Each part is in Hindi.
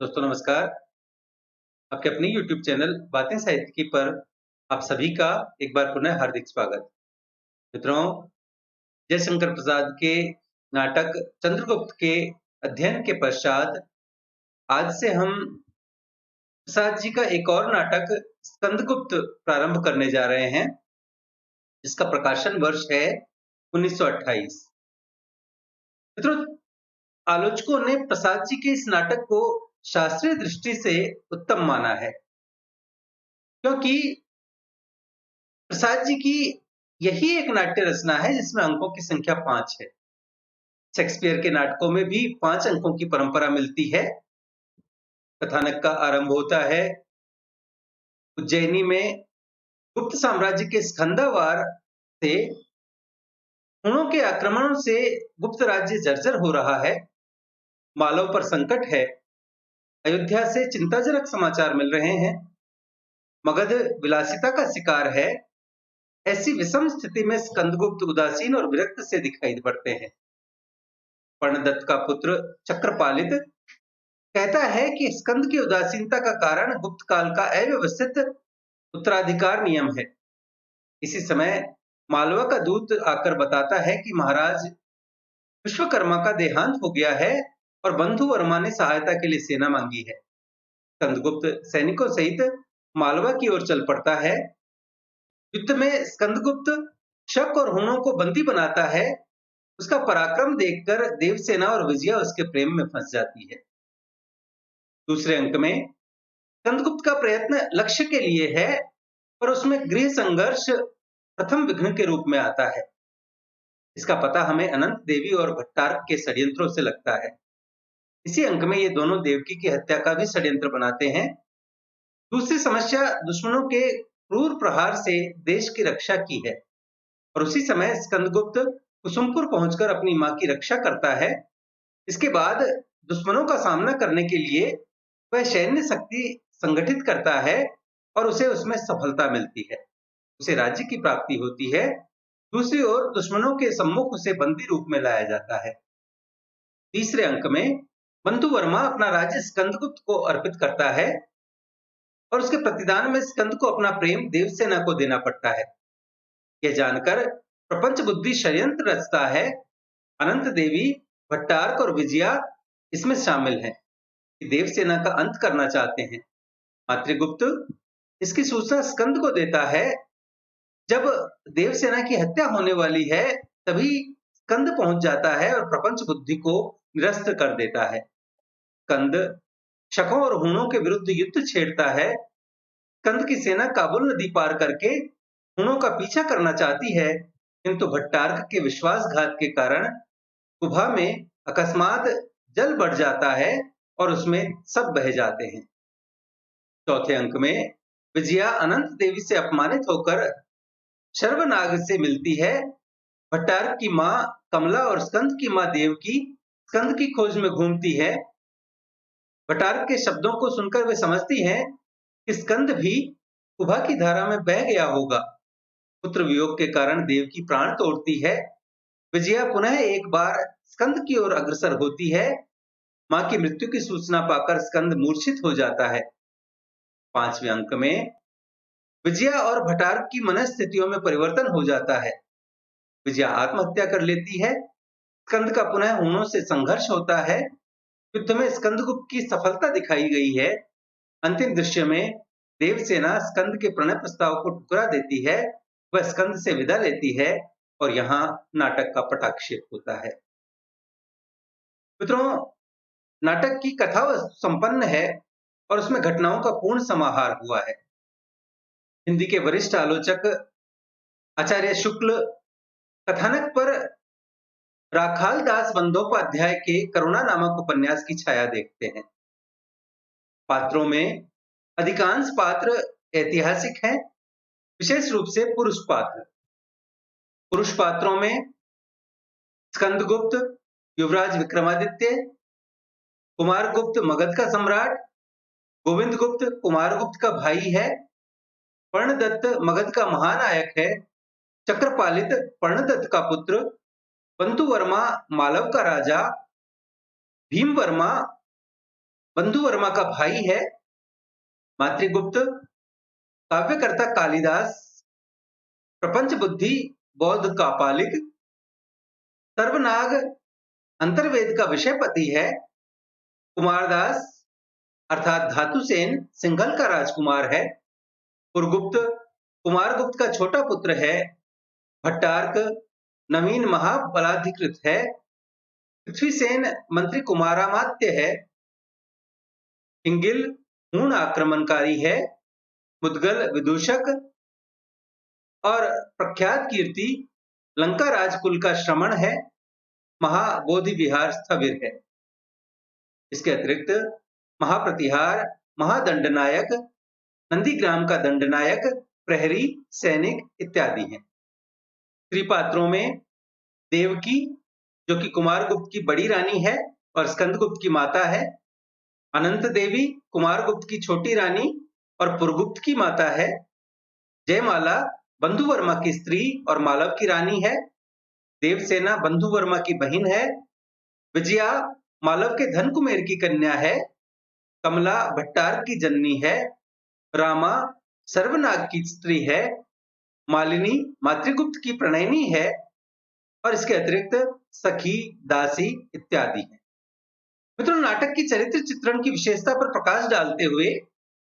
दोस्तों नमस्कार। आपके अपने YouTube चैनल बातें साहित्य की पर आप सभी का एक बार पुनः हार्दिक स्वागत। मित्रों, जयशंकर प्रसाद के नाटक चंद्रगुप्त के अध्ययन के पश्चात आज से हम प्रसाद जी का एक और नाटक स्कंदगुप्त प्रारंभ करने जा रहे हैं, जिसका प्रकाशन वर्ष है 1928। मित्रों, आलोचकों ने प्रसाद जी के इस नाटक को शास्त्रीय दृष्टि से उत्तम माना है, क्योंकि प्रसाद जी की यही एक नाट्य रचना है जिसमें अंकों की संख्या 5 है। शेक्सपियर के नाटकों में भी 5 अंकों की परंपरा मिलती है। कथानक का आरंभ होता है उज्जैनी में गुप्त साम्राज्य के स्कंदावार से हुणों के आक्रमणों से गुप्त राज्य जर्जर हो रहा है। मालव पर संकट है। अयोध्या से चिंताजनक समाचार मिल रहे हैं। मगध विलासिता का शिकार है। ऐसी विषम स्थिति में स्कंदगुप्त उदासीन और विरक्त से दिखाई पड़ते हैं। पर्णदत्त का पुत्र चक्रपालित कहता है कि स्कंद की उदासीनता का कारण गुप्त काल का अव्यवस्थित उत्तराधिकार नियम है। इसी समय मालवा का दूत आकर बताता है कि महाराज विश्वकर्मा का देहांत हो गया है और बंधु वर्मा ने सहायता के लिए सेना मांगी है। स्कंदगुप्त सैनिकों सहित मालवा की ओर चल पड़ता है। युद्ध में स्कंदगुप्त शक और हुणों को बंदी बनाता है। उसका पराक्रम देखकर देवसेना और विजया उसके प्रेम में फंस जाती है। दूसरे अंक में स्कंदगुप्त का प्रयत्न लक्ष्य के लिए है, पर उसमें गृह संघर्ष प्रथम विघ्न के रूप में आता है। इसका पता हमें अनंत देवी और भट्टारक के षड्यंत्रों से लगता है। इसी अंक में ये दोनों देवकी की हत्या का भी षड्यंत्र बनाते हैं। दूसरी समस्या दुश्मनों के क्रूर प्रहार से देश की रक्षा की है, और उसी समय स्कंदगुप्त कुसुमपुर पहुंचकर अपनी मां की रक्षा करता है। इसके बाद दुश्मनों का सामना करने के लिए वह सैन्य शक्ति संगठित करता है और उसे उसमें सफलता मिलती है। उसे राज्य की प्राप्ति होती है। दूसरी ओर दुश्मनों के सम्मुख उसे बंदी रूप में लाया जाता है। तीसरे अंक में बंधु वर्मा अपना राज्य स्कंदगुप्त को अर्पित करता है और उसके प्रतिदान में स्कंद को अपना प्रेम देवसेना को देना पड़ता है। यह जानकर प्रपंच बुद्धि षड्यंत्र रचता है। अनंत देवी, भट्टारक और विजया इसमें शामिल हैं कि देवसेना का अंत करना चाहते हैं। मातृगुप्त इसकी सूचना स्कंद को देता है। जब देवसेना की हत्या होने वाली है, तभी स्कंद पहुंच जाता है और प्रपंच बुद्धि को निरस्त कर देता है। स्कंद शकों और हुणों के विरुद्ध युद्ध छेड़ता है। स्कंद की सेना काबुल नदी पार करके हुणों का पीछा करना चाहती है, किंतु भट्टारक के विश्वासघात के कारण कुभा में अकस्मात जल बढ़ जाता है और उसमें सब बह जाते हैं। चौथे अंक में विजया अनंत देवी से अपमानित होकर शर्वनाग से मिलती है। भट्टारक की मां कमला और स्कंद की मां देवकी स्कंद की खोज में घूमती है। भट्टारक के शब्दों को सुनकर वे समझती हैं कि स्कंद भी कुभा की धारा में बह गया होगा। पुत्र वियोग के कारण देवकी प्राण तोड़ती है। विजया पुनः एक बार स्कंद की ओर अग्रसर होती है। मां की मृत्यु की सूचना पाकर स्कंद मूर्छित हो जाता है। पांचवें अंक में विजया और भट्टारक की मनस्थितियों में परिवर्तन हो जाता है। विजया आत्महत्या कर लेती है। स्कंद का पुनः हुणों से संघर्ष होता है। युद्ध में स्कंदगुप्त की सफलता दिखाई गई है। अंतिम दृश्य में देवसेना स्कंद के प्रणय प्रस्ताव को ठुकरा देती है। वह स्कंद से विदा लेती है और यहाँ नाटक का पटाक्षेप होता है। मित्रों, नाटक की कथा संपन्न है और उसमें घटनाओं का पूर्ण समाहार हुआ है। हिंदी के वरिष्ठ आलोचक आचार्य शुक्ल कथानक पर राखाल दास बंदोपाध्याय के करुणा नामक उपन्यास की छाया देखते हैं। पात्रों में अधिकांश पात्र ऐतिहासिक हैं, विशेष रूप से पुरुष पात्र। पुरुष पात्रों में स्कंदगुप्त युवराज विक्रमादित्य, कुमारगुप्त मगध का सम्राट, गोविंदगुप्त कुमारगुप्त का भाई है, पर्णदत्त मगध का महानायक है, चक्रपालित पर्णदत्त का पुत्र, बंधु वर्मा मालव का राजा, भीम वर्मा बंधु वर्मा का भाई है। मातृगुप्त काव्यकर्ता कालिदास, प्रपंच बुद्धि बौद्ध कापालिक, सर्वनाग अंतर्वेद का विषयपति है। कुमारदास अर्थात धातुसेन सिंघल का राजकुमार है। पुरगुप्त कुमारगुप्त का छोटा पुत्र है। भट्टार्क नवीन महाबलाधिकृत है। पृथ्वीसेन मंत्री कुमारामात्य है। हिंगिल हूण आक्रमणकारी है। मुदगल विदूषक और प्रख्यात कीर्ति लंका राजकुल का श्रमण है। महाबोधि विहार स्थविर है। इसके अतिरिक्त महाप्रतिहार, महादंडनायक, नंदीग्राम का दंडनायक, प्रहरी, सैनिक इत्यादि हैं। स्त्री पात्रों में देवकी, जो कि कुमारगुप्त की बड़ी रानी है और स्कंदगुप्त की माता है। अनंत देवी कुमारगुप्त की छोटी रानी और पुरगुप्त की माता है। जयमाला बंधु वर्मा की स्त्री और मालव की रानी है। देवसेना बंधु वर्मा की बहन है। विजया मालव के धन कुमेर की कन्या है। कमला भट्टार्क की जननी है। रामा सर्वनाग की स्त्री है। मालिनी मातृगुप्त की प्रणयनी है और इसके अतिरिक्त सखी, दासी इत्यादि है। मित्रों, नाटक की चरित्र चित्रण की विशेषता पर प्रकाश डालते हुए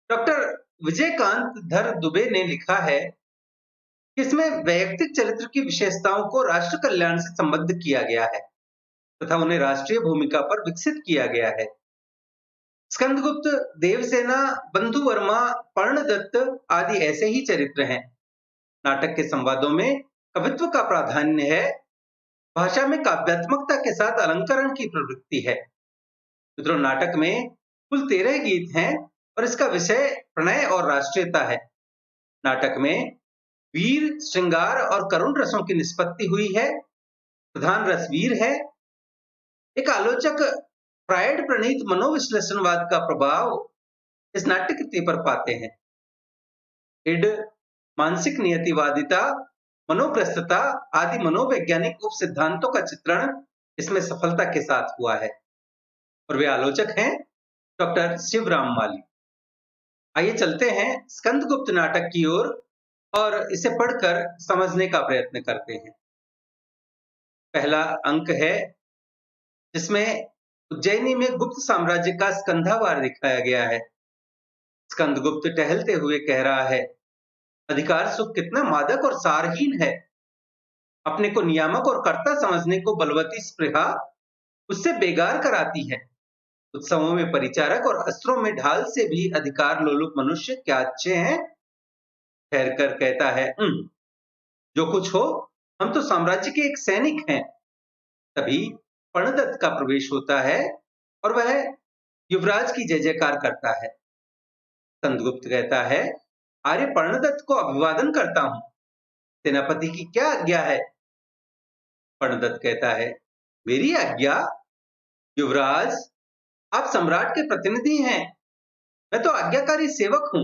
डॉक्टर विजयकांत धर दुबे ने लिखा है कि इसमें वैयक्तिक चरित्र की विशेषताओं को राष्ट्र कल्याण से संबद्ध किया गया है तथा उन्हें राष्ट्रीय भूमिका पर विकसित किया गया है। स्कंदगुप्त, देवसेना, बंधु वर्मा, पर्णदत्त आदि ऐसे ही चरित्र हैं। नाटक के संवादों में कवित्व का प्राधान्य है। भाषा में काव्यात्मकता के साथ अलंकरण की प्रवृत्ति है। मित्रों, नाटक में कुल 13 गीत हैं और इसका विषय प्रणय और राष्ट्रीयता है। नाटक में वीर, श्रृंगार और करुण रसों की निष्पत्ति हुई है। प्रधान रस वीर है। एक आलोचक फ्रायड प्रणीत मनोविश्लेषणवाद का प्रभाव इस नाट्य कृति पर पाते हैं। इड, मानसिक नियतिवादिता, मनोग्रस्तता आदि मनोवैज्ञानिक उप सिद्धांतों का चित्रण इसमें सफलता के साथ हुआ है और वे आलोचक हैं डॉक्टर शिवराम माली। आइए चलते हैं स्कंदगुप्त नाटक की ओर और इसे पढ़कर समझने का प्रयत्न करते हैं। पहला अंक है जिसमें उज्जैनी में गुप्त साम्राज्य का स्कंधावार दिखाया गया है। स्कंदगुप्त टहलते हुए कह रहा है, अधिकार सुख कितना मादक और सारहीन है। अपने को नियामक और कर्ता समझने को बलवती स्पृहा उससे बेगार कराती है। उत्सवों में परिचारक और अस्त्रों में ढाल से भी अधिकार लोलुप मनुष्य क्या अच्छे हैं। ठहर कर कहता है, जो कुछ हो, हम तो साम्राज्य के एक सैनिक हैं। तभी पर्णदत्त का प्रवेश होता है और वह युवराज की जय जयकार करता है। स्कंदगुप्त कहता है, आर्य पर्णदत्त को अभिवादन करता हूं। सेनापति की क्या आज्ञा है? पर्णदत्त कहता है, मेरी आज्ञा? युवराज, आप सम्राट के प्रतिनिधि हैं, मैं तो आज्ञाकारी सेवक हूं।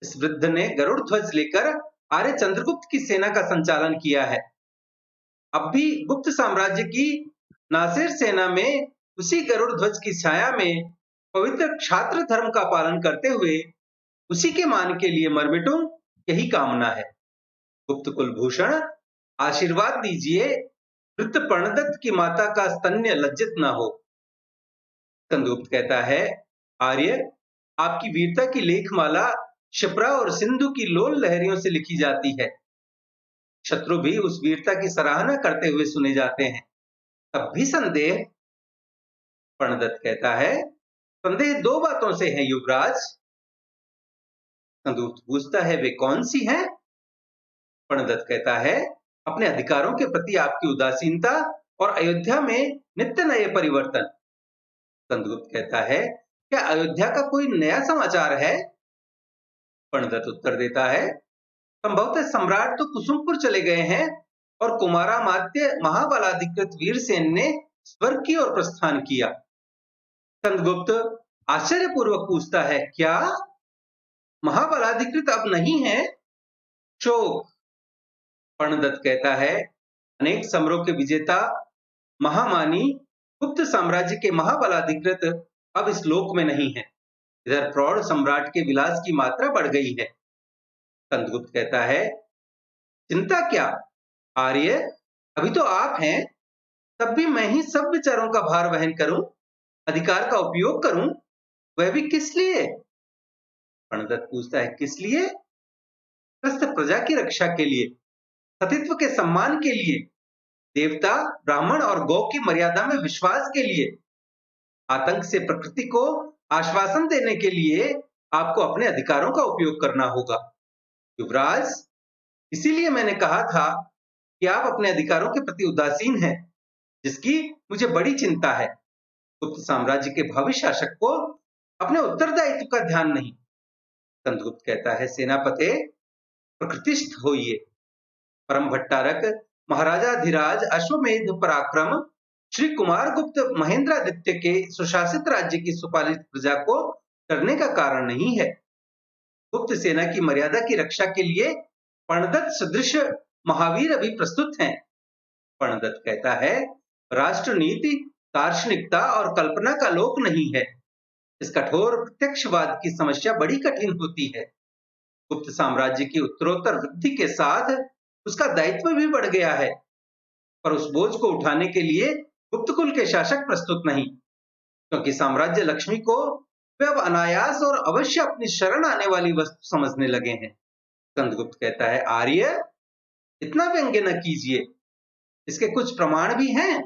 इस वृद्ध ने गरुड़ ध्वज लेकर आर्य चंद्रगुप्त की सेना का संचालन किया है। अब भी गुप्त साम्राज्य की नासिर सेना में उसी गरुड़ ध्वज की छाया में पवित्र क्षात्र धर्म का पालन करते हुए उसी के मान के लिए मर मिटूं, यही कामना है। गुप्त कुलभूषण, आशीर्वाद दीजिए, वृद्ध पर्णदत्त की माता का स्तन्य लज्जित न हो। स्कंदगुप्त कहता है, आर्य, आपकी वीरता की लेखमाला शिप्रा और सिंधु की लोल लहरियों से लिखी जाती है। शत्रु भी उस वीरता की सराहना करते हुए सुने जाते हैं। तब भी संदेह? पर्णदत्त कहता है, संदेह दो बातों से है युवराज। स्कंदगुप्त पूछता है, वे कौन सी हैं? पर्णदत्त कहता है, अपने अधिकारों के प्रति आपकी उदासीनता और अयोध्या में नित्य नए परिवर्तन। स्कंदगुप्त कहता है, क्या अयोध्या का कोई नया समाचार है? पर्णदत्त उत्तर देता है, संभवतः सम्राट तो कुसुमपुर चले गए हैं और कुमारामात्य महाबलाधिकृत वीरसेन ने स्वर्ग की ओर प्रस्थान किया। स्कंदगुप्त आश्चर्यपूर्वक पूछता है, क्या महाबलाधिकृत अब नहीं है? शोक। पर्णदत्त कहता है, अनेक समरों के विजेता महामानी गुप्त साम्राज्य के महाबलाधिकृत अब इस लोक में नहीं है। इधर प्रौढ़ सम्राट के विलास की मात्रा बढ़ गई है। स्कंदगुप्त कहता है, चिंता क्या आर्य, अभी तो आप हैं, तब भी मैं ही सब विचारों का भार वहन करूं, अधिकार का उपयोग करूं, वह भी किस लिए? प्रणदत्त पूछता है, किस लिए? स्वस्थ प्रजा की रक्षा के लिए, सतीत्व के सम्मान के लिए, देवता, ब्राह्मण और गौ की मर्यादा में विश्वास के लिए, आतंक से प्रकृति को आश्वासन देने के लिए आपको अपने अधिकारों का उपयोग करना होगा। युवराज, इसीलिए मैंने कहा था कि आप अपने अधिकारों के प्रति उदासीन हैं, जिसकी मुझे बड़ी चिंता है। गुप्त साम्राज्य के भावी शासक को अपने उत्तरदायित्व का ध्यान नहीं। स्कंदगुप्त कहता है, सेनापते, प्रकृतिस्थ होइए। परम भट्टारक महाराजाधिराज अश्वमेध पराक्रम श्री कुमार गुप्त महेंद्रादित्य के सुशासित राज्य की सुपालित प्रजा को डरने का कारण नहीं है। गुप्त सेना की मर्यादा की रक्षा के लिए प्रणदत्त सदृश महावीर अभी प्रस्तुत हैं। प्रणदत्त कहता है, राष्ट्र नीति दार्शनिकता और कल्पना का लोक नहीं है। इस कठोर प्रत्यक्षवाद की समस्या बड़ी कठिन होती है। गुप्त साम्राज्य की उत्तरोत्तर वृद्धि के साथ उसका दायित्व भी बढ़ गया है, पर उस बोझ को उठाने के लिए गुप्त कुल के शासक प्रस्तुत नहीं, क्योंकि साम्राज्य लक्ष्मी को वे अब अनायास और अवश्य अपनी शरण आने वाली वस्तु समझने लगे हैं। स्कंदगुप्त कहता है, आर्य, इतना व्यंग्य न कीजिए, इसके कुछ प्रमाण भी हैं।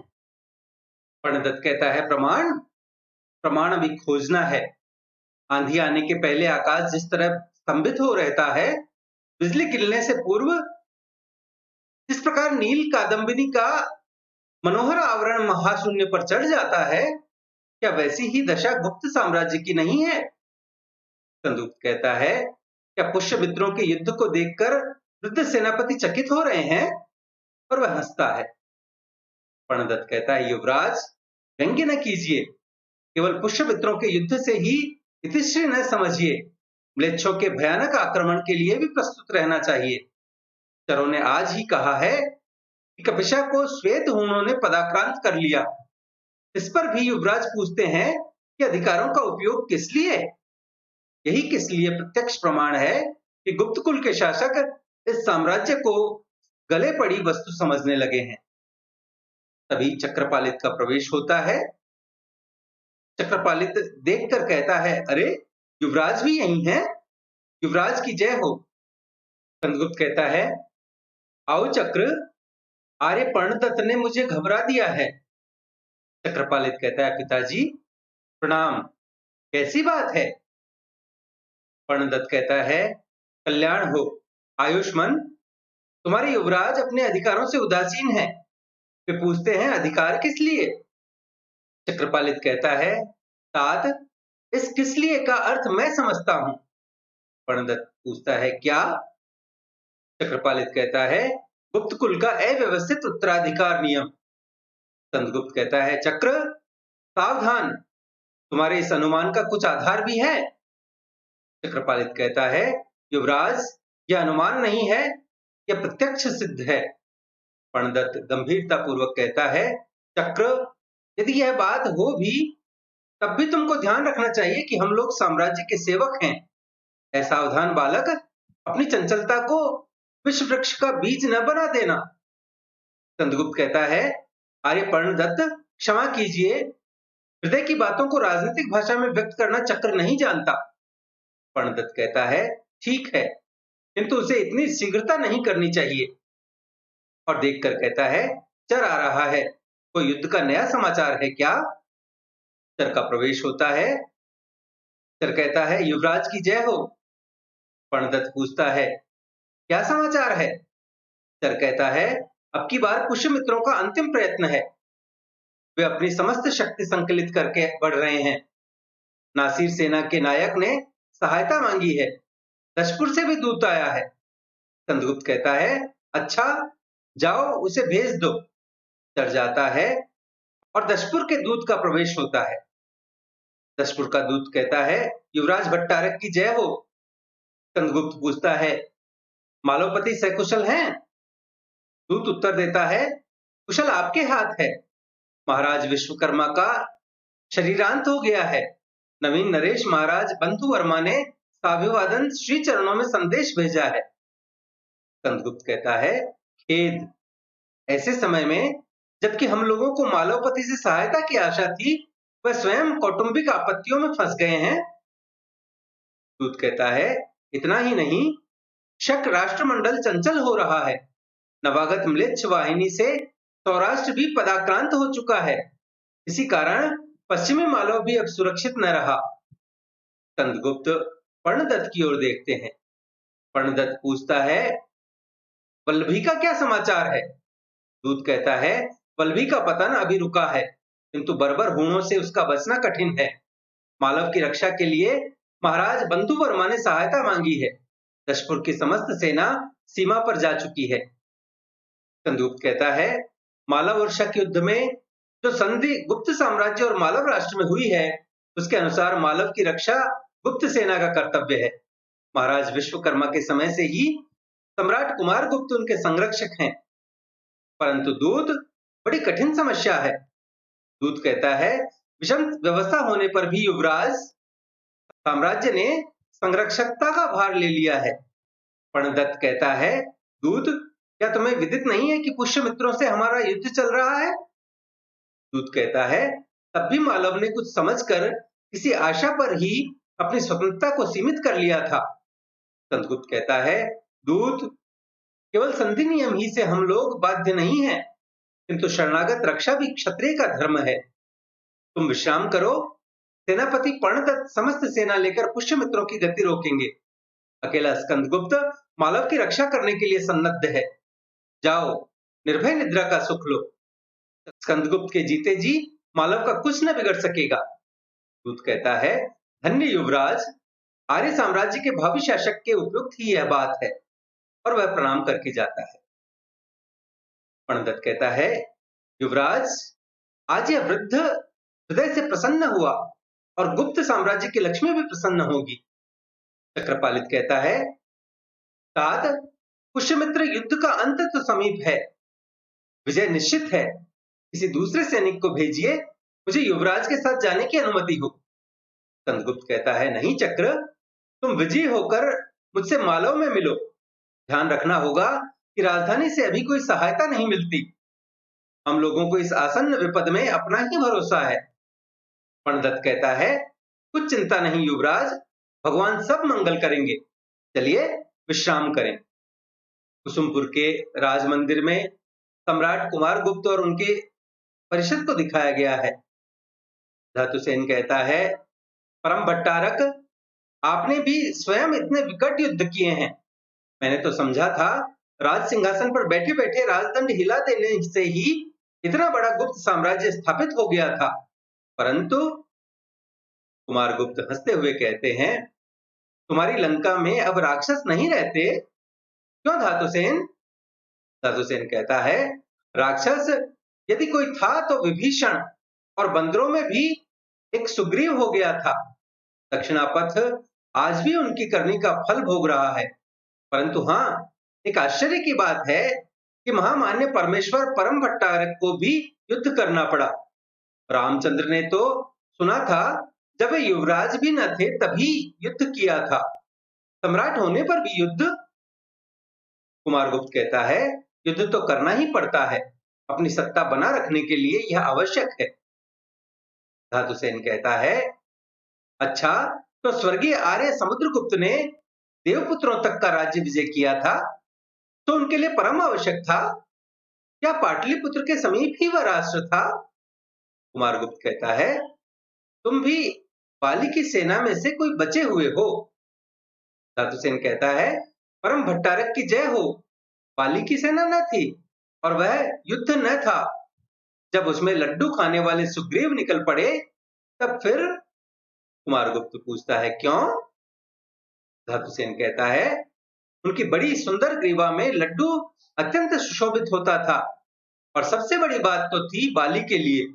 प्रणदत्त कहता है, प्रमाण अभी खोजना है। आंधी आने के पहले आकाश जिस तरह स्तंभित हो रहता है, बिजली गिरने से पूर्व जिस प्रकार नील कादम्बिनी का मनोहर आवरण महाशून्य पर चढ़ जाता है, क्या वैसी ही दशा गुप्त साम्राज्य की नहीं है? स्कंदगुप्त कहता है, क्या पुष्यमित्रों के युद्ध को देखकर वृद्ध सेनापति चकित हो रहे हैं? और वह हंसता है। प्रणदत्त कहता है, युवराज, व्यंग्य न कीजिए, केवल पुष्यमित्रों के युद्ध से ही इतिश्री न समझिए, म्लेच्छों के भयानक आक्रमण के लिए भी प्रस्तुत रहना चाहिए। चरों ने आज ही कहा है कि कपिशा को श्वेत हूणों ने पदाक्रांत कर लिया। इस पर भी युवराज पूछते हैं कि अधिकारों का उपयोग किस लिए? यही किस लिए प्रत्यक्ष प्रमाण है कि गुप्त कुल के शासक इस साम्राज्य को गले पड़ी वस्तु समझने लगे हैं। तभी चक्रपालित का प्रवेश होता है। चक्रपालित देखकर कहता है, अरे, युवराज भी यही हैं? युवराज की जय हो। स्कंदगुप्त कहता है, आओ चक्र, आर्य प्रणदत्त ने मुझे घबरा दिया है। चक्रपालित कहता है, पिताजी प्रणाम, कैसी बात है? प्रणदत्त कहता है, कल्याण हो आयुष्मान, तुम्हारे युवराज अपने अधिकारों से उदासीन हैं। वे पूछते हैं, अधिकार किस लिए? चक्रपालित कहता है, तात, इस किस लिए का अर्थ मैं समझता हूं। प्रणदत्त पूछता है, क्या? चक्रपालित कहता है, गुप्त कुल का अव्यवस्थित उत्तराधिकार नियम। स्कंदगुप्त कहता है, चक्र, सावधान, तुम्हारे इस अनुमान का कुछ आधार भी है? चक्रपालित कहता है, युवराज, यह अनुमान नहीं है, यह प्रत्यक्ष सिद्ध है। प्रणदत्त गंभीरता पूर्वक कहता है, चक्र, यदि यह बात हो भी, तब भी तुमको ध्यान रखना चाहिए कि हम लोग साम्राज्य के सेवक हैं। असावधान बालक, अपनी चंचलता को विश्व वृक्ष का बीज न बना देना। स्कंदगुप्त कहता है, आर्य प्रणदत्त, क्षमा कीजिए, हृदय की बातों को राजनीतिक भाषा में व्यक्त करना चक्र नहीं जानता। प्रणदत्त कहता है, ठीक है, किंतु उसे इतनी शीघ्रता नहीं करनी चाहिए। और देखकर कहता है, चर आ रहा है, कोई युद्ध का नया समाचार है क्या? चर का प्रवेश होता है। चर कहता है, युवराज की जय हो। प्रणदत्त पूछता है, क्या समाचार है? चर कहता है, अब की बार पुष्यमित्रों का अंतिम प्रयत्न है। वे अपनी समस्त शक्ति संकलित करके बढ़ रहे हैं। नासिर सेना के नायक ने सहायता मांगी है। दशपुर से भी दूत आया है। स्कंदगुप्त कहता है, अच्छा, जाओ उसे भेज दो। चर जाता है और दशपुर के दूत का प्रवेश होता है। दशपुर का दूत कहता है, युवराज भट्टारक की जय हो। स्कंदगुप्त पूछता है, मालोपति सकुशल हैं? दूत उत्तर देता है, कुशल आपके हाथ है। महाराज विश्वकर्मा का शरीरांत हो गया है। नवीन नरेश महाराज बंधु वर्मा ने साभिवादन श्री चरणों में संदेश भेजा है। स्कंदगुप्त कहता है, खेद, ऐसे समय में जबकि हम लोगों को मालवपति से सहायता की आशा थी, वह स्वयं कौटुंबिक आपत्तियों में फंस गए हैं। दूत कहता है, इतना ही नहीं, शक राष्ट्रमंडल चंचल हो रहा है। नवागत म्लेच्छ वाहिनी से सौराष्ट्र भी पदाक्रांत हो चुका है। इसी कारण पश्चिमी मालव भी अब सुरक्षित न रहा। स्कंदगुप्त पर्णदत्त की ओर देखते हैं। पर्णदत्त पूछता है, वल्लभी का क्या समाचार है? दूत कहता है, वल्लभी का पतन अभी रुका है, किंतु बर्बर हूणों से उसका बचना कठिन है। मालव की रक्षा के लिए महाराज बंधु वर्मा ने सहायता मांगी है। दशपुर की समस्त सेना सीमा पर जा चुकी है। स्कंदगुप्त कहता है, मालव और शक युद्ध में जो संधि गुप्त साम्राज्य और मालव राष्ट्र में हुई है, उसके अनुसार मालव की रक्षा गुप्त सेना का कर्तव्य है। महाराज विश्वकर्मा के समय से ही सम्राट कुमार गुप्त उनके संरक्षक हैं। परंतु दूत, बड़ी कठिन समस्या है। दूत कहता है, विषम व्यवस्था होने पर भी युवराज साम्राज्य ने संरक्षकता का भार ले लिया है। पर्णदत्त कहता है, दूत, क्या तुम्हें विदित नहीं है कि पुष्यमित्रों से हमारा युद्ध चल रहा है? दूत कहता है, तब भी मालव ने कुछ समझकर किसी आशा पर ही अपनी स्वतंत्रता को सीमित कर लिया था। स्कंदगुप्त कहता है, दूत, केवल संधि नियम ही से हम लोग बाध्य नहीं हैं, किंतु शरणागत रक्षा भी क्षत्रिय का धर्म है। तुम विश्राम करो। सेनापति पर्णदत्त समस्त सेना लेकर पुष्यमित्रों की गति रोकेंगे। अकेला स्कंदगुप्त मालव की रक्षा करने के लिए सन्नद्ध है। जाओ, निर्भय निद्रा का सुख लो। स्कंदगुप्त के जीते जी मालव का कुछ न बिगड़ सकेगा। दूत कहता है, धन्य युवराज, आर्य साम्राज्य के भावी शासक के उपयुक्त ही यह बात है। और वह प्रणाम करके जाता है। पर्णदत्त कहता है, युवराज, आज यह वृद्ध हृदय से प्रसन्न हुआ और गुप्त साम्राज्य की लक्ष्मी भी प्रसन्न होगी। चक्रपालित कहता है, तात, पुष्यमित्र युद्ध का अंत तो समीप है, विजय निश्चित है। किसी दूसरे सैनिक को भेजिए, मुझे युवराज के साथ जाने की अनुमति हो। स्कंदगुप्त कहता है, नहीं चक्र, तुम विजयी होकर मुझसे मालव में मिलो। ध्यान रखना होगा कि राजधानी से अभी कोई सहायता नहीं मिलती। हम लोगों को इस आसन्न विपद में अपना ही भरोसा है। पर्णदत्त कहता है, कुछ चिंता नहीं युवराज, भगवान सब मंगल करेंगे। चलिए विश्राम करें। कुसुमपुर के राज मंदिर में सम्राट कुमार गुप्त और उनके परिषद को दिखाया गया है। धातुसेन कहता है, परम भट्टारक, आपने भी स्वयं इतने विकट युद्ध किए हैं। मैंने तो समझा था राज सिंहासन पर बैठे बैठे राजदंड हिला देने से ही इतना बड़ा गुप्त साम्राज्य स्थापित हो गया था, परंतु कुमार गुप्त हंसते हुए कहते हैं, तुम्हारी लंका में अब राक्षस नहीं रहते, क्यों धातुसेन? धातुसेन कहता है, राक्षस यदि कोई था तो विभीषण, और बंदरों में भी एक सुग्रीव हो गया था। दक्षिणापथ आज भी उनकी करनी का फल भोग रहा है। परंतु हाँ, एक आश्चर्य की बात है कि महामान्य परमेश्वर परम भट्टारक को भी युद्ध करना पड़ा। रामचंद्र ने तो सुना था जब वे युवराज भी न थे तभी युद्ध किया था, सम्राट होने पर भी युद्ध? कुमारगुप्त कहता है, युद्ध तो करना ही पड़ता है, अपनी सत्ता बना रखने के लिए यह आवश्यक है। धातुसेन कहता है, अच्छा, तो स्वर्गीय आर्य समुद्रगुप्त ने देवपुत्रों तक का राज्य विजय किया था, तो उनके लिए परम आवश्यक था। क्या पाटलिपुत्र के समीप ही वह राष्ट्र था? कुमारगुप्त कहता है, तुम भी बाली की सेना में से कोई बचे हुए हो। धातुसेन कहता है, परम भट्टारक की जय हो। बाली की सेना न थी और वह युद्ध न था। जब उसमें लड्डू खाने वाले सुग्रीव निकल पड़े तब फिर? कुमारगुप्त पूछता है, क्यों? धातुसेन कहता है, उनकी बड़ी सुंदर ग्रीवा में लड्डू अत्यंत सुशोभित होता था, और सबसे बड़ी बात तो थी बाली के लिए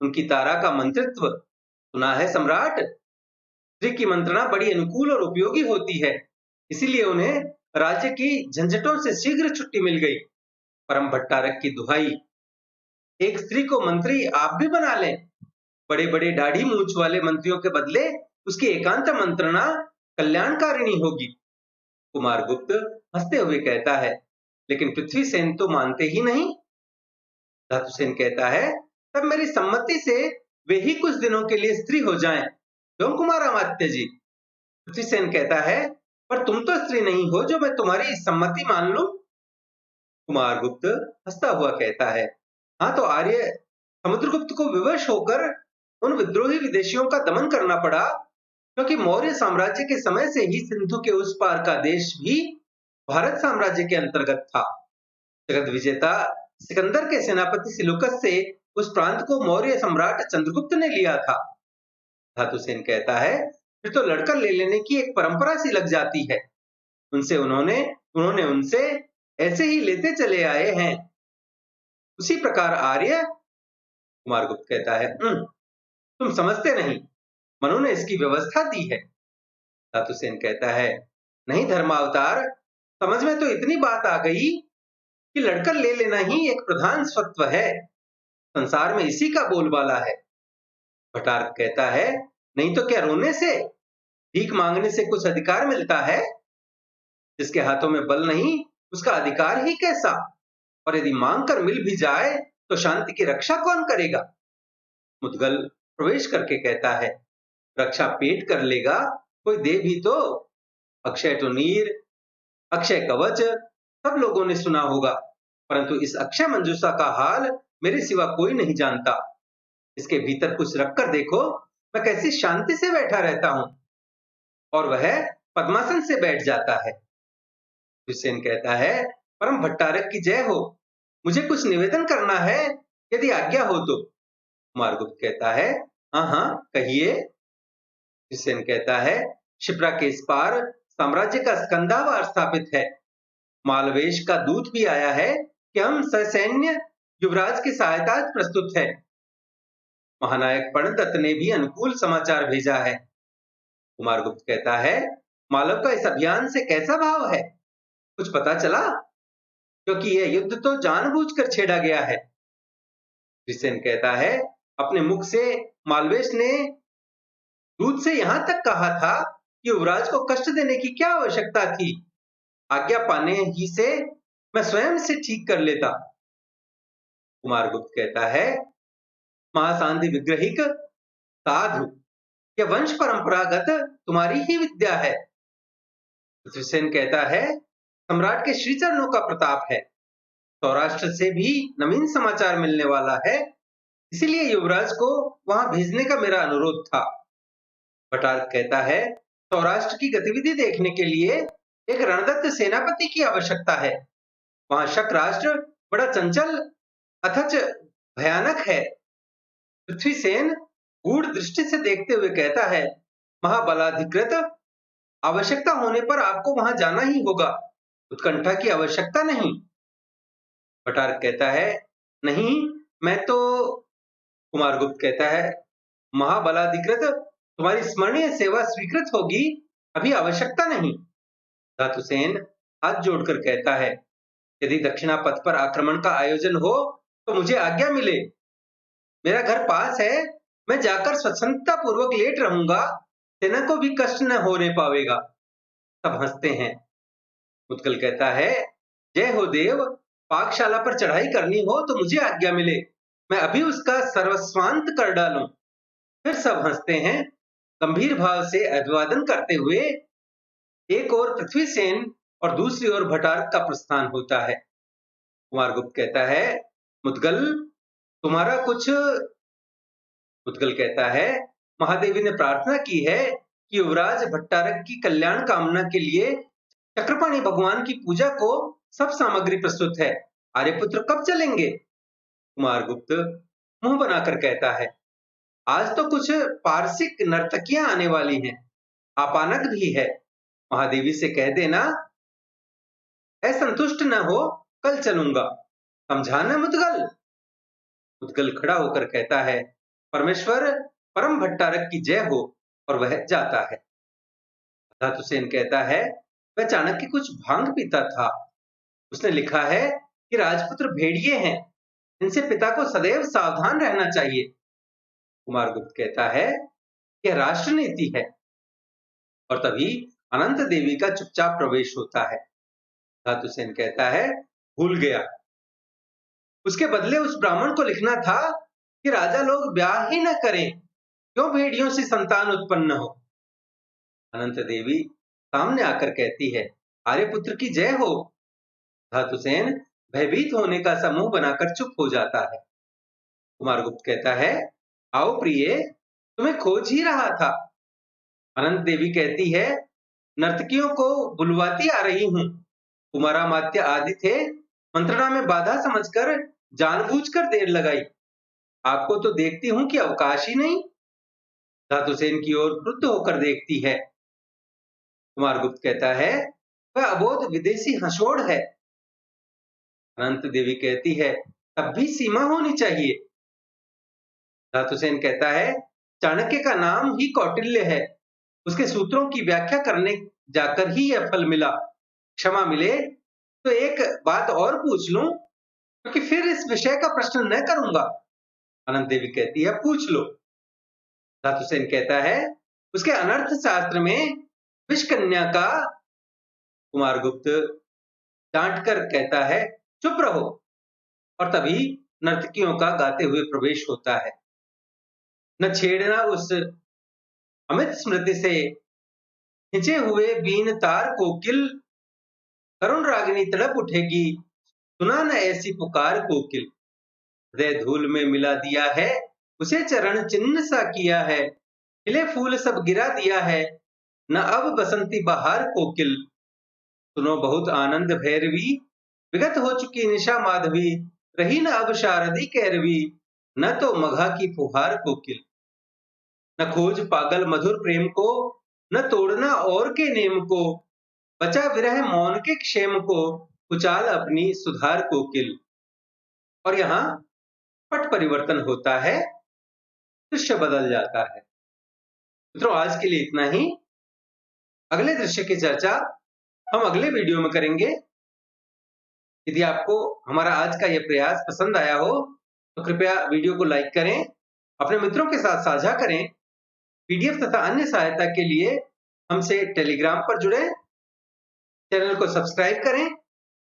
उनकी तारा का मंत्रित्व। सुना है सम्राट, स्त्री की मंत्रणा बड़ी अनुकूल और उपयोगी होती है, इसीलिए उन्हें राज्य की झंझटों से शीघ्र छुट्टी मिल गई। परम भट्टारक की दुहाई, एक स्त्री को मंत्री आप भी बना लें, बड़े बड़े दाढ़ी मूंछ वाले मंत्रियों के बदले उसकी एकांत मंत्रणा कल्याणकारिणी होगी। कुमारगुप्त हंसते हुए कहता है, लेकिन पृथ्वीसेन तो मानते ही नहीं। धातुसेन कहता है, तब मेरी सम्मति से वे ही कुछ दिनों के लिए स्त्री हो जाएं। क्यों कुमारामात्य जी? पृथ्वीसेन कहता है, पर तुम तो स्त्री नहीं हो जो मैं तुम्हारी सम्मति मान लूं। कुमारगुप्त हंसता हुआ कहता है, हाँ तो आर्य समुद्रगुप्त को विवश होकर उन विद्रोही विदेशियों का दमन करना पड़ा, क्योंकि मौर्य साम्राज्य के समय से ही सिंधु के उस पार का देश भी भारत साम्राज्य के अंतर्गत था। जगत विजेता सिकंदर के सेनापति सिलुकस से उस प्रांत को मौर्य सम्राट चंद्रगुप्त ने लिया था। धातुसेन कहता है, फिर तो लड़कर ले लेने की एक परंपरा सी लग जाती है। उन्होंने उनसे ऐसे ही लेते चले आए हैं। उसी प्रकार आर्य। कुमारगुप्त कहता है, तुम समझते नहीं, मनु ने इसकी व्यवस्था दी है। धातुसेन कहता है, नहीं धर्मावतार, समझ में तो इतनी बात आ गई कि लड़कर ले लेना ही एक प्रधान स्वत्व है। संसार में इसी का बोलबाला है। भटार्क कहता है, नहीं तो क्या रोने से, भीख मांगने से कुछ अधिकार मिलता है? जिसके हाथों में बल नहीं उसका अधिकार ही कैसा? और यदि मांग कर मिल भी जाए तो शांति की रक्षा कौन करेगा? मुद्गल प्रवेश करके कहता है, रक्षा पेट कर लेगा, कोई दे भी तो। अक्षय टुनीर, अक्षय कवच सब लोगों ने सुना होगा, परंतु इस अक्षय मंजूषा का हाल मेरे सिवा कोई नहीं जानता। इसके भीतर कुछ रखकर देखो, मैं कैसी शांति से बैठा रहता हूं। और वह पद्मासन से बैठ जाता है। हुसैन कहता है, परम भट्टारक की जय हो, मुझे कुछ निवेदन करना है, यदि आज्ञा हो तो। कुमारगुप्त कहता है, हाँ हाँ कहिए। हुसैन कहता है, शिप्रा के इस पार साम्राज्य का स्कंधावार स्थापित है। मालवेश का दूत भी आया है कि हम ससैन्य युवराज की सहायता प्रस्तुत है। महानायक पर्णदत्त ने भी अनुकूल समाचार भेजा है। कुमारगुप्त कहता है, मालव का इस अभियान से कैसा भाव है, कुछ पता चला? क्योंकि यह युद्ध तो जानबूझकर छेड़ा गया है। हुसैन कहता है, अपने मुख से मालवेश ने दूत से यहां तक कहा था कि युवराज को कष्ट देने की क्या आवश्यकता थी। आज्ञा पाने ही से मैं स्वयं से ठीक कर लेता। कुमारगुप्त कहता है, महासांधि विग्रहिक साधु, यह वंश परंपरागत तुम्हारी ही विद्या है। हुसैन कहता है, सम्राट के श्री चरणों का प्रताप है। सौराष्ट्र से भी नवीन समाचार मिलने वाला है, इसीलिए युवराज को वहां भेजने का मेरा अनुरोध था। भटार्क कहता है, सौराष्ट्र की गतिविधि देखने के लिए एक रणदत्त सेनापति की आवश्यकता है। वहां शक राष्ट्र बड़ा चंचल अथच भयानक है। पृथ्वीसेन गूढ़ दृष्टि से देखते हुए कहता है, महाबलाधिकृत, आवश्यकता होने पर आपको वहां जाना ही होगा, उत्कंठा की आवश्यकता नहीं। भटार्क कहता है, नहीं मैं तो। कुमारगुप्त कहता है, महाबलाधिकृत, तुम्हारी स्मरणीय सेवा स्वीकृत होगी, अभी आवश्यकता नहीं। धातुसेन हाथ जोड़कर कहता है, यदि दक्षिणा पथ पर आक्रमण का आयोजन हो तो मुझे आज्ञा मिले। मेरा घर पास है, मैं जाकर स्वच्छंदता पूर्वक लेट रहूंगा, सेना को भी कष्ट न होने पावेगा। सब हंसते हैं। मुद्गल कहता है, जय हो देव, पाकशाला पर चढ़ाई करनी हो तो मुझे आज्ञा मिले, मैं अभी उसका सर्वस्वांत कर डालूं। फिर सब हंसते हैं। गंभीर भाव से अभिवादन करते हुए एक ओर पृथ्वीसेन और दूसरी ओर भटार्क का प्रस्थान होता है। कुमारगुप्त कहता है, मुद्गल तुम्हारा कुछ। मुद्गल कहता है, महादेवी ने प्रार्थना की है कि युवराज भट्टारक की कल्याण कामना के लिए चक्रपाणि भगवान की पूजा को सब सामग्री प्रस्तुत है। आर्यपुत्र कब चलेंगे? कुमारगुप्त मुंह बनाकर कहता है, आज तो कुछ पारसिक नर्तकियां आने वाली हैं, आपानक भी है। महादेवी से कह देना, असंतुष्ट न हो, कल चलूंगा। समझा न मुद्गल? मुद्गल खड़ा होकर कहता है, परमेश्वर परम भट्टारक की जय हो, और वह जाता है। धातुसेन कहता है, वह चाणक्य कुछ भांग पीता था। उसने लिखा है कि राजपुत्र भेड़िए हैं, इनसे पिता को सदैव सावधान रहना चाहिए। कुमारगुप्त कहता है यह राष्ट्र नीति है, और तभी अनंत देवी का चुपचाप प्रवेश होता है। धातुसेन कहता है भूल गया, उसके बदले उस ब्राह्मण को लिखना था कि राजा लोग ब्याह ही न करें, क्यों भेड़ियों से संतान उत्पन्न हो। अनंत देवी सामने आकर कहती है आर्यपुत्र की जय हो। धातुसेन भयभीत होने का समूह बनाकर चुप हो जाता है। कुमारगुप्त कहता है आओ प्रिय, तुम्हें खोज ही रहा था। अनंत देवी कहती है नर्तकियों को बुलवाती आ रही हूं, कुमारामात्य आदि थे, मंत्रणा में बाधा समझकर जानबूझकर देर लगाई, आपको तो देखती हूं कि अवकाश ही नहीं। धातुसेन की ओर क्रुद्ध होकर देखती है। कुमारगुप्त कहता है वह अबोध विदेशी हंसोड़ है। अनंत देवी कहती है तब भी सीमा होनी चाहिए। धातुसेन कहता है चाणक्य का नाम ही कौटिल्य है, उसके सूत्रों की व्याख्या करने जाकर ही यह फल मिला। क्षमा मिले तो एक बात और पूछ लूं, क्योंकि फिर इस विषय का प्रश्न न करूंगा। अनंत देवी कहती है पूछ लो। धातुसेन कहता है उसके अनर्थ शास्त्र में विषकन्या का। कुमारगुप्त डांट कर कहता है चुप रहो, और तभी नर्तकियों का गाते हुए प्रवेश होता है। न छेड़ना उस अमित स्मृति से खिंचे हुए बीन तार कोकिल, करुण रागिनी तड़प उठेगी, सुना न ऐसी पुकार कोकिल। हृदय धूल में मिला दिया है, उसे चरण चिन्ह सा किया है, खिले फूल सब गिरा दिया है, न अब बसंती बहार कोकिल। सुनो बहुत आनंद भैरवी, विगत हो चुकी निशा माधवी, रही न अब शारदी कैरवी, न तो मघा की फुहार कोकिल। न खोज पागल मधुर प्रेम को, न तोड़ना और के नेम को, बचा विरह मौन के क्षेम को, उचाल अपनी सुधार कोकिल। और यहाँ पट परिवर्तन होता है, दृश्य बदल जाता है। मित्रों आज के लिए इतना ही। अगले दृश्य की चर्चा हम अगले वीडियो में करेंगे। यदि आपको हमारा आज का यह प्रयास पसंद आया हो तो कृपया वीडियो को लाइक करें, अपने मित्रों के साथ साझा करें। पीडीएफ तथा अन्य सहायता के लिए हमसे टेलीग्राम पर जुड़ें, चैनल को सब्सक्राइब करें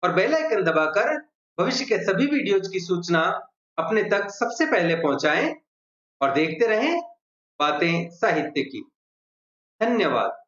और बेल आइकन दबाकर भविष्य के सभी वीडियोज की सूचना अपने तक सबसे पहले पहुंचाएं और देखते रहें बातें साहित्य की। धन्यवाद।